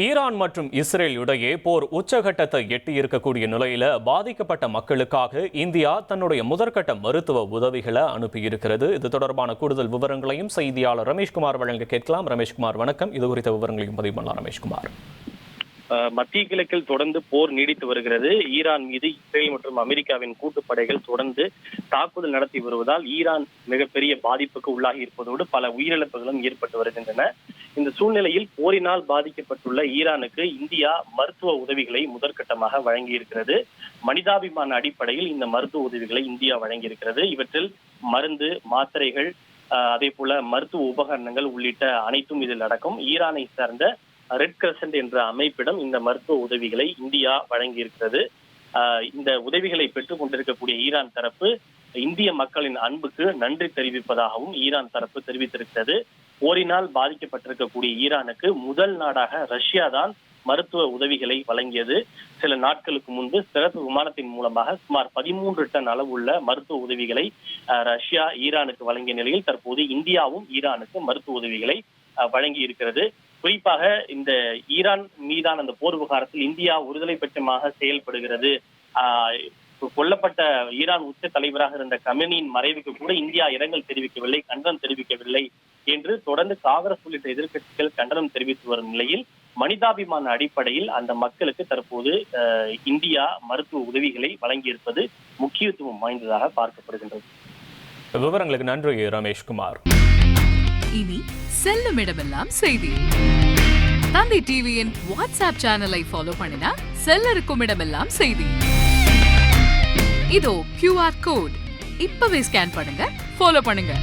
Iran மற்றும் Israel இடையே போர் உச்சகட்டத்தை எட்டியிருக்கக்கூடிய நிலையில பாதிக்கப்பட்ட மக்களுக்காக இந்தியா தன்னுடைய முதற்கட்ட மருத்துவ உதவிகளை அனுப்பியிருக்கிறது. இது தொடர்பான கூடுதல் விவரங்களையும் செய்தியாளர் ரமேஷ்குமார் வழங்க கேட்கலாம். ரமேஷ்குமார் வணக்கம். இது குறித்த விவரங்களையும் பதிவு பண்ணலாம். ரமேஷ்குமார், மத்திய கிழக்கில் தொடர்ந்து போர் நீடித்து வருகிறது. ஈரான் மீது இஸ்ரேல் மற்றும் அமெரிக்காவின் கூட்டுப்படைகள் தொடர்ந்து தாக்குதல் நடத்தி வருவதால் ஈரான் மிகப்பெரிய பாதிப்புக்கு உள்ளாகி இருப்பதோடு பல உயிரிழப்புகளும் ஏற்பட்டு வருகின்றன. இந்த சூழ்நிலையில் போரினால் பாதிக்கப்பட்டுள்ள ஈரானுக்கு இந்தியா மருத்துவ உதவிகளை முதற்கட்டமாக வழங்கியிருக்கிறது. மனிதாபிமான அடிப்படையில் இந்த மருத்துவ உதவிகளை இந்தியா வழங்கியிருக்கிறது. இவற்றில் மருந்து, மாத்திரைகள், அதே போல மருத்துவ உபகரணங்கள் உள்ளிட்ட அனைத்தும் இதில் அடக்கம். ஈரானை சார்ந்த ரெட் கிரசன்ட் என்ற அமைப்பிடம் இந்த மருத்துவ உதவிகளை இந்தியா வழங்கியிருக்கிறது. இந்த உதவிகளை பெற்றுக் கொண்டிருக்கக்கூடிய ஈரான் தரப்பு இந்திய மக்களின் அன்புக்கு நன்றி தெரிவிப்பதாகவும் ஈரான் தரப்பு தெரிவித்திருக்கிறது. போரினால் பாதிக்கப்பட்டிருக்கக்கூடிய ஈரானுக்கு முதல் நாடாக ரஷ்யா தான் மருத்துவ உதவிகளை வழங்கியது. சில நாட்களுக்கு முன்பு சிறப்பு விமானத்தின் மூலமாக சுமார் 13 டன் அளவுள்ள மருத்துவ உதவிகளை ரஷ்யா ஈரானுக்கு வழங்கிய நிலையில் தற்போது இந்தியாவும் ஈரானுக்கு மருத்துவ உதவிகளை வழங்கி இருக்கிறது. குறிப்பாக இந்த ஈரான் மீதான அந்த போர் விவகாரத்தில் இந்தியா ஒருதலை பட்சமாக செயல்படுகிறது. கொல்லப்பட்ட ஈரான் உச்ச தலைவராக இருந்த கமெனியின் மறைவுக்கு கூட இந்தியா இரங்கல் தெரிவிக்கவில்லை, கண்டனம் தெரிவிக்கவில்லை என்று தொடர்ந்து காங்கிரஸ் உள்ளிட்ட எதிர்க்கட்சிகள் கண்டனம் தெரிவித்து வரும் நிலையில் மனிதாபிமான அடிப்படையில் அந்த மக்களுக்கு தற்போது இந்தியா மருத்துவ உதவிகளை வழங்கியிருப்பது முக்கியத்துவம் வாய்ந்ததாக பார்க்கப்படுகின்றது. விவரங்களுக்கு நன்றி ரமேஷ்குமார். இனி செல்லும் இடமெல்லாம் செய்தி. தந்தை டிவியின் வாட்ஸ்அப் சேனலை ஃபாலோ பண்ணினா செல்ல இருக்கும் இடமெல்லாம் செய்தி. இதோ QR கோட் இப்பவே ஸ்கேன் பண்ணுங்க, ஃபாலோ பண்ணுங்க.